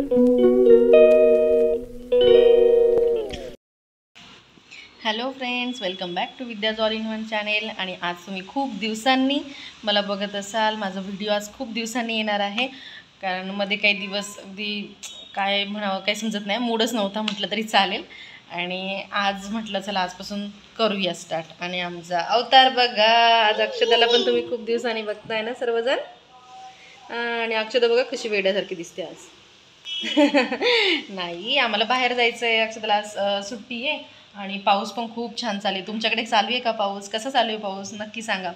Hello friends, welcome back to Vidya's all in one channel. आणि आज तुम्ही खूप दिवसांनी मला बघत असाल. माझा व्हिडिओ आज खूप दिवसांनी येणार आहे, कारण मध्ये काही दिवस अगदी काय म्हणावं काही समजत नाही, मूडच नव्हता म्हटलं तरी चालेल. आणि आज म्हटलं चला आजपासून करूया स्टार्ट. आणि आमचा अवतार बघा, आज अक्षदाला पण तुम्ही खूप दिवसांनी बघताय ना सर्वजण. आणि अक्षदा बघा कशी वेड्यासारखी दिसते आज. नाही, आम्हाला बाहेर जायचं आहे. अक्षदाला आज सुट्टी आहे आणि पाऊस पण खूप छान चालू आहे. तुमच्याकडे चालू आहे का पाऊस? कसा चालू आहे पाऊस नक्की सांगा.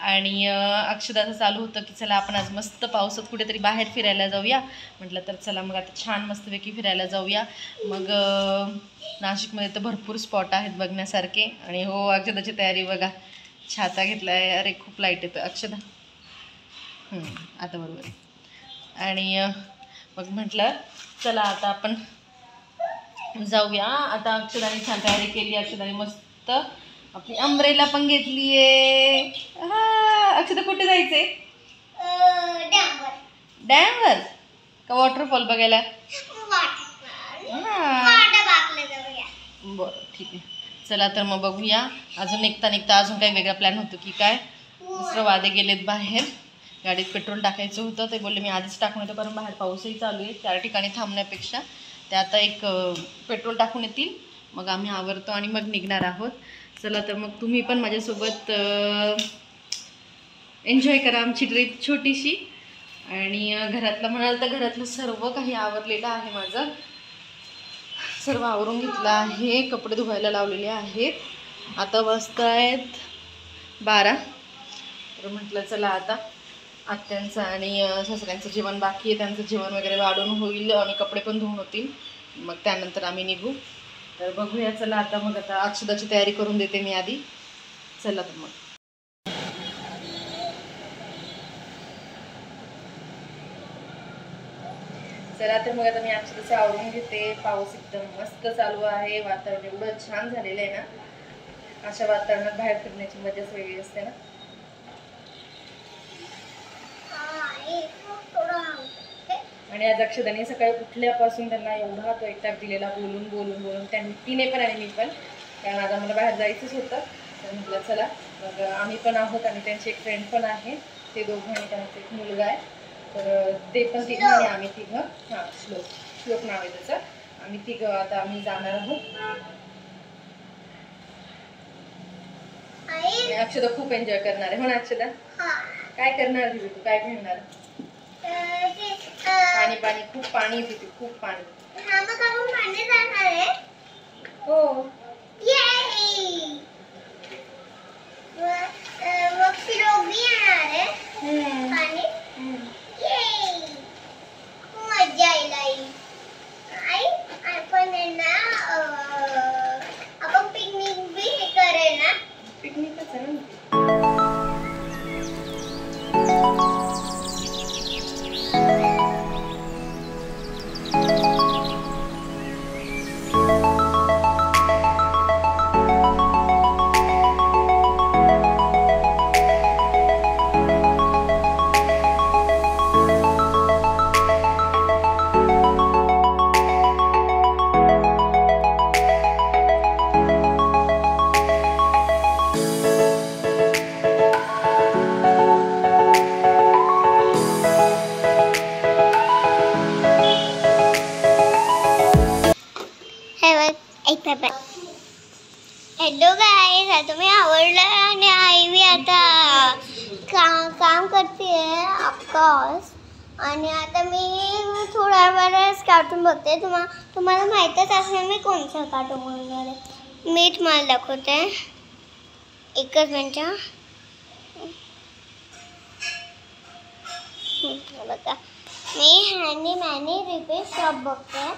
आणि अक्षदाचं चालू होतं की चला आपण आज मस्त पावसात कुठेतरी बाहेर फिरायला जाऊया. म्हटलं तर चला मग आता छान मस्तपैकी फिरायला जाऊया. मग नाशिकमध्ये तर भरपूर स्पॉट आहेत बघण्यासारखे. आणि हो, अक्षदाची तयारी बघा, छाता घेतला आहे. अरे खूप लाईट येतं अक्षदा. आता बरोबर आहे. आणि मग म्हटलं चला आता आपण जाऊया. आता अक्षदाने छान तयारी केली. अक्षदाने मस्त आपली अम्ब्रेला पण घेतली आहे. अक्षदा कुठे जायचंय? डॅमवर का वॉटरफॉल बघायला? बरं ठीक आहे, चला तर मग बघूया. अजून निघता अजून काही वेगळा प्लॅन होतो की काय? दुसरं वादे गेलेत बाहेर, गाडीत पेट्रोल टाकायचं होतं. ते बोलले मी आधीच टाकून येतो, कारण बाहेर पाऊसही चालू आहे. 4 ठिकाणी थांबण्यापेक्षा ते आता एक पेट्रोल टाकून येतील, मग आम्ही आवरतो आणि मग निघणार आहोत. चला तर मग तुम्ही पण माझ्यासोबत एन्जॉय करा आमची ट्रिप छोटीशी. आणि घरातलं म्हणाल तर घरातलं सर्व काही आवरलेलं आहे. माझं सर्व आवरून घेतलं आहे. कपडे धुवायला लावलेले आहेत. आता वाजत आहेत 12. तर म्हटलं चला आता आत्यांचं आणि सासऱ्यांचं जेवण बाकी आहे. त्यांचं जेवण वगैरे वाढून होईल आणि कपडे पण धुवून होतील, मग त्यानंतर आम्ही निघू. तर बघूया चला आता. मग आता अक्षदाची तयारी करून देते मी आधी. चला तर मग. चला तर मग आता मी अक्षदाचं आवरून घेते. पाऊस एकदम मस्त चालू आहे. वातावरण एवढं छान झालेलं आहे ना, अशा वातावरणात बाहेर फिरण्याची मजाच वेगळी असते ना. आणि आज अक्षदाने सकाळी उठल्यापासून त्यांना एवढा तो एकटाक दिलेला, बोलून तिने पण आणि मी पण, कारण आज आम्हाला बाहेर जायचंच होतं. तर म्हटलं चला मग आम्ही पण आहोत आणि त्यांची एक फ्रेंड पण आहे. ते दोघं आणि त्यांचा एक मुलगा आहे. तर ते पण तिघं आणि आम्ही तिघं. श्लोक नाव आहे त्याचं. आम्ही तिघं आता आम्ही जाणार आहोत. अक्षदा खूप एन्जॉय करणार आहे. हो ना अक्षदा? काय करणार दिदी तू? काय खेळणार? पाणी खूप पाणी येते, खूप पाणी. हो. आपण पिकनिक भी करेल ना. पिकनिकच आहे ना. हॅलो गाईज, आता मी आवडलं आणि आई मी आता काम करते ऑफकोर्स. आणि आता मी थोड्या वेळेस कार्टून बघते. तुम्हाला माहीतच असेल मी कोणतं कार्टून बघणार आहे. मी तुम्हाला दाखवते, एकच मिनटं. बघा, मी हॅनी मॅनी रिपेअर शॉप बघते,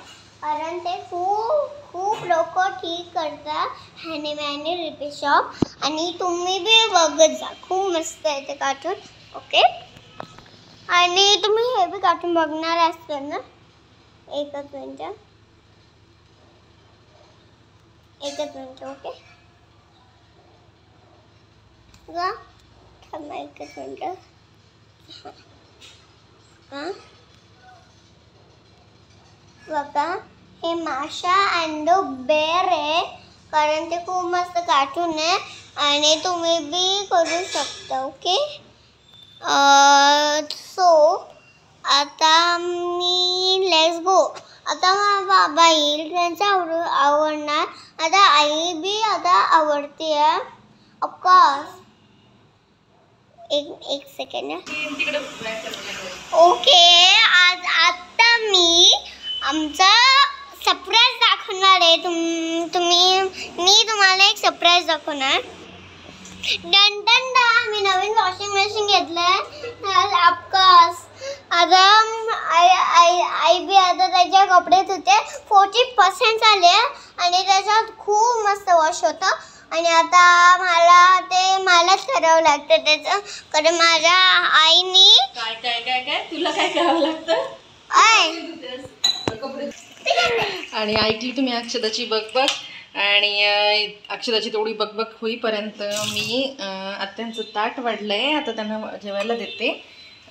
कारण ते खूप लोक ठीक करतात. Hany many repair shop. आणि तुम्ही बी बघत जा, खूप मस्त आहे ते कार्टून. ओके, आणि तुम्ही हे बी कार्टून बघणार असताल ना. एकच मिनिट. ओके गा, थांबा एकच मिनिट. बघा हे माशा अँड बेअर आहे, कारण ते खूप मस्त कार्टून आहे आणि तुम्ही बी करू शकता. ओके, सो आता मी लेट्स गो. आता बाबा येईल, त्यांचं आवडणार. आता आई बी आता आवडते ऑफकोर्स. एक सेकंड. ओके, आता मी आमचा सरप्राईज दाखवणार आहे. मी तुम्हाला एक सरप्राईज दाखवणार. डन डन डा, मी नवीन वॉशिंग मशीन घेतलंय ऑफकोर्स. आता आई बी आता त्याचे कपडे धुते. 40% झाले आणि त्याच्यात खूप मस्त वॉश होतं. आणि आता मलाच करावं लागतं त्याचं, कारण माझ्या आईनी काय तुला काय करावं लागतं? आणि ऐकली तुम्ही अक्षदाची बकबक. आणि अक्षदाची तेवढी बकबक होईपर्यंत मी आत्यांचं ताट वाढलंय, आता त्यांना जेवायला देते.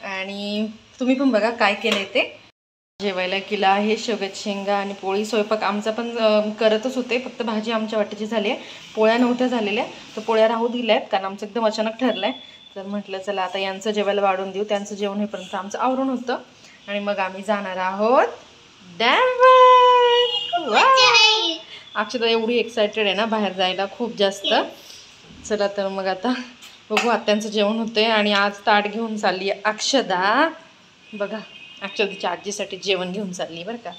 आणि तुम्ही पण बघा काय केलंय ते. जेवायला केलं आहे शेवग्याची शेंगा आणि पोळी. स्वयंपाक आमचा पण करतच होते, फक्त भाजी आमच्या वाटेची झाली आहे. पोळ्या नव्हत्या झालेल्या, तर पोळ्या राहू दिल्या आहेत, कारण आमचं एकदम अचानक ठरलं आहे. तर म्हटलं चला आता यांचं जेवायला वाढून देऊ. त्यांचं जेवण होईपर्यंत आमचं आवरून होतं आणि मग आम्ही जाणार आहोत डॅमवर. अक्षदा एवढी एक्सायटेड आहे ना बाहेर जायला, खूप जास्त. चला तर मग आता बघू. आत्यांचं जेवण होतंय आणि आज ताट घेऊन चालली अक्षदा. बघा अक्षदाच्या आजीसाठी जेवण घेऊन चालली बरं का.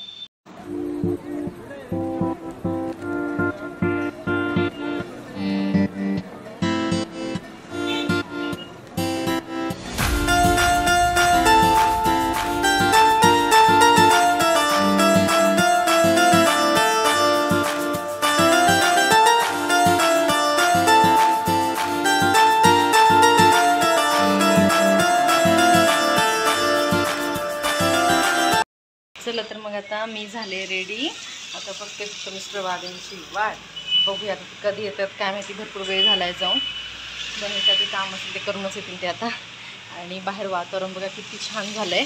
चला तर मग आता मी झाले रेडी. आता फक्त मिस्टर वादेंची वाट बघूया कधी येतात काय माहिती. भरपूर वेळ झालाय जाऊन. बनवण्यासाठी काम असेल ते करूनच येतील ते आता. आणि बाहेर वातावरण बघा किती छान झालंय.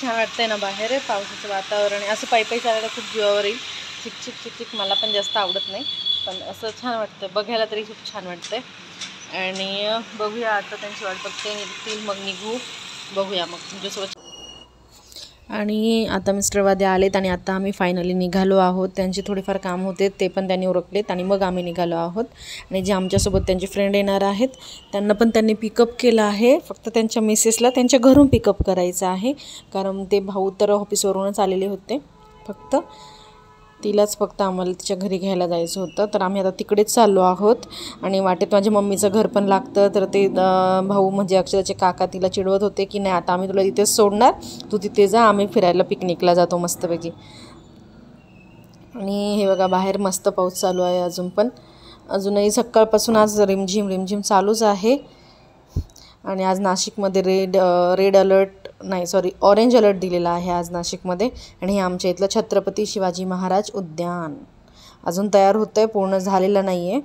छान वाटतंय ना बाहेर. पावसाचं वातावरण असं पायी चालायला खूप जीवावर येईल. चिकचिक चिकचिक मला पण जास्त आवडत नाही, पण असं छान वाटतं बघायला तरी खूप छान वाटतंय. आणि बघूया आता त्यांची वाट बघते, निघतील मग निघू. बघूया मग तुमच्यासोबत. आणि आता मिस्टर वादे आलेत आणि आता आम्ही फायनली निघालो आहोत. त्यांचे थोडेफार काम होते ते पण त्यांनी उरकलेत आणि मग आम्ही निघालो आहोत. आणि जे आमच्यासोबत त्यांचे फ्रेंड येणार आहेत त्यांना पण त्यांनी पिकअप केलं आहे. फक्त त्यांच्या मिसेसला त्यांच्या घरून पिकअप करायचं आहे, कारण ते भाऊ तर ऑफिसवरूनच आलेले होते. तिलाच फक्त आम्हाला तिच्या घरी घ्यायला जायचं होतं. तर आम्ही आता तिकडेच चाललो आहोत. आणि वाटेत माझ्या मम्मीचं घर पण लागतं. तर ते भाऊ म्हणजे अक्षराचे काका तिला चिडवत होते की नाही आता आम्ही तुला तिथेच सोडणार, तू तिथे जा, आम्ही फिरायला पिकनिकला जातो मस्तपैकी. आणि हे बघा बाहेर मस्त पाऊस चालू आहे अजूनही सकाळपासून आज रिमझिम चालूच आहे. आणि आज नाशिकमध्ये ऑरेंज अलर्ट दिलेला आहे आज नाशिकमध्ये. आणि हे आमच्या इथलं छत्रपती शिवाजी महाराज उद्यान अजून तयार होतं आहे, पूर्ण झालेलं नाही आहे.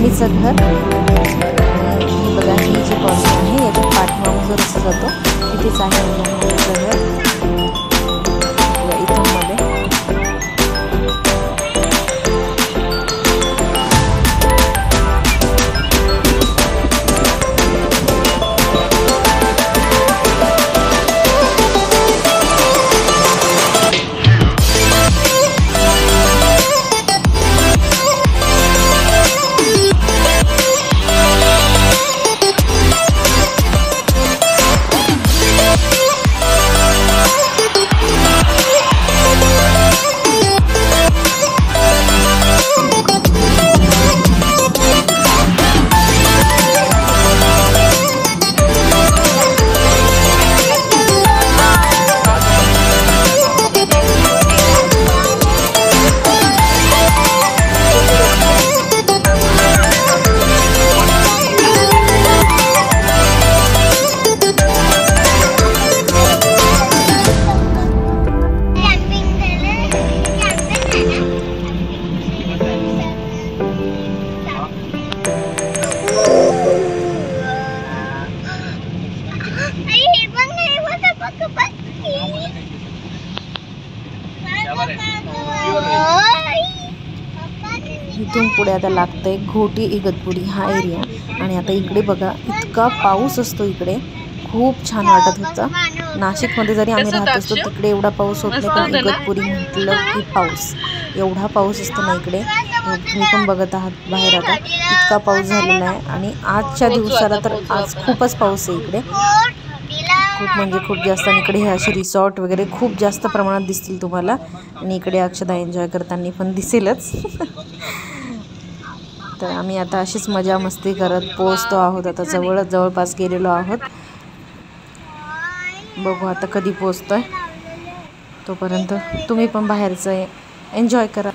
मम्मीचं घर. हे बघा, ही जी कॉलनी आहे याच्या पाठीमागून जो रस्ता जातो तिथेच आहे मम्मीचं घर. इथून मध्ये इथून पुढे आता लागतंय घोटी इगतपुरी हा एरिया. आणि आता इकडे बघा इतका पाऊस असतो, इकडे खूप छान वाटत होतं. नाशिकमध्ये जरी आम्ही राहत असतो तिकडे एवढा पाऊस होत नाही, पण इगतपुरी म्हटलं की पाऊस, एवढा पाऊस असतो ना इकडे. तुम्ही पण बघत आहात बाहेर आता इतका पाऊस झालेला आहे. आणि आजच्या दिवसाला तर आज खूपच पाऊस आहे इकडे, खूप म्हणजे खूप जास्त. आणि इकडे हे असे रिसॉर्ट वगैरे खूप जास्त प्रमाणात दिसतील तुम्हाला. आणि इकडे अक्षदा एन्जॉय करताना पण दिसेलच. तर आम्ही आता अशीच मजा मस्ती करत पोहोचतो आहोत. आता जवळपास गेलेलो आहोत. बघू आता कधी पोहोचतोय. तोपर्यंत तुम्ही पण बाहेरचं एन्जॉय करा.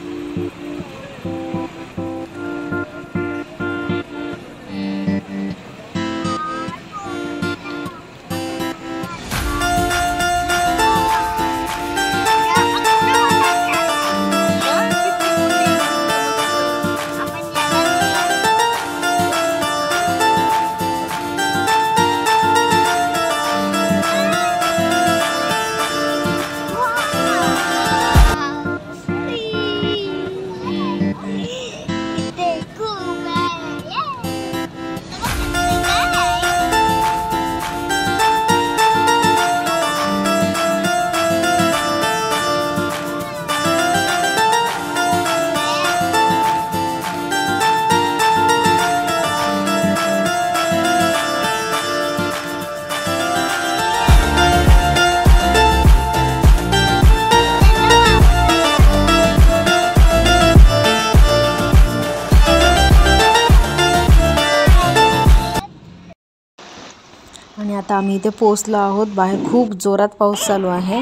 आणि आता आम्ही इथे पोहोचलो आहोत. बाहेर खूप जोरात पाऊस चालू आहे.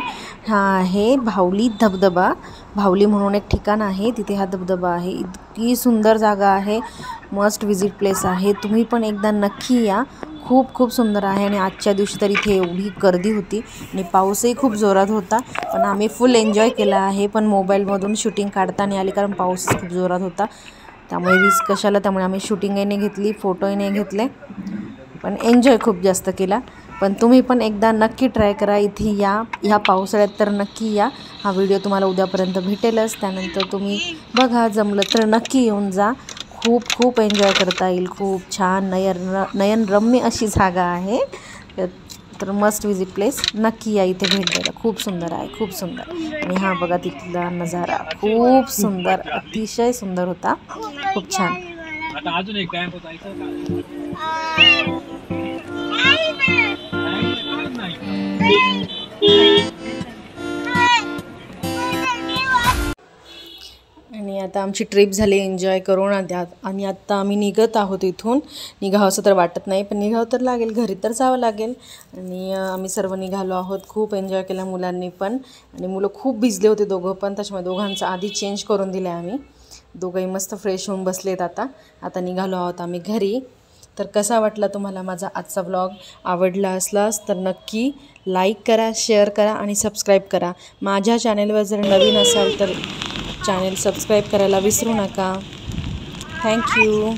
हा आहे भावली धबधबा. भावली म्हणून एक ठिकाण आहे, तिथे हा धबधबा आहे. इतकी सुंदर जागा आहे, मस्ट विजिट प्लेस आहे. तुम्ही पण एकदा नक्की या, खूप खूप सुंदर आहे. आणि आजच्या दिवशी तर इथे एवढी गर्दी होती आणि पाऊसही खूप जोरात होता, पण आम्ही फुल एन्जॉय केला आहे. पण मोबाईलमधून शूटिंग काढता नाही आली, कारण पाऊस खूप जोरात होता. त्यामुळे रिस्क कशाला, त्यामुळे आम्ही शूटिंगही नाही घेतली, फोटोही नाही घेतले, पण एन्जॉय खूप जास्त केला. पण तुम्ही पण एकदा नक्की ट्राय करा, इथे या. ह्या पावसाळ्यात तर नक्की या. हा व्हिडिओ तुम्हाला उद्यापर्यंत भेटेलच. त्यानंतर तुम्ही बघा, जमलं तर नक्की येऊन जा. खूप खूप एन्जॉय करता येईल. खूप छान नयनरम्य अशी जागा आहे. तर मस्ट विजिट प्लेस, नक्की या इथे भेट द्यायला. खूप सुंदर आहे, खूप सुंदर. आणि हा बघा तिथला नजारा खूप सुंदर, अतिशय सुंदर होता, खूप छान. आता अजून एक कॅम्प होता आणि आता आमची ट्रिप झाली एन्जॉय करून. आणि आता आम्ही निघत आहोत इथून. निघावं असं तर वाटत नाही, पण निघावं तर लागेल, घरी तर जावं लागेल. आणि आम्ही सर्व निघालो आहोत. खूप एन्जॉय केला मुलांनी पण. आणि मुलं खूप भिजले होते दोघं पण, त्याच्यामुळे दोघांचं आधी चेंज करून दिलं आहे आम्ही. दोघंही मस्त फ्रेश होऊन बसलेत. आता निघालो आहोत आम्ही घरी. तर कसा वाटला तुम्हाला माझा आजचा व्लॉग? आवडला असलास तर नक्की लाईक करा, शेअर करा आणि सबस्क्राईब करा. माझ्या चॅनेलवर जर नवीन असाल तर चॅनेल सबस्क्राईब करायला विसरू नका. थँक्यू.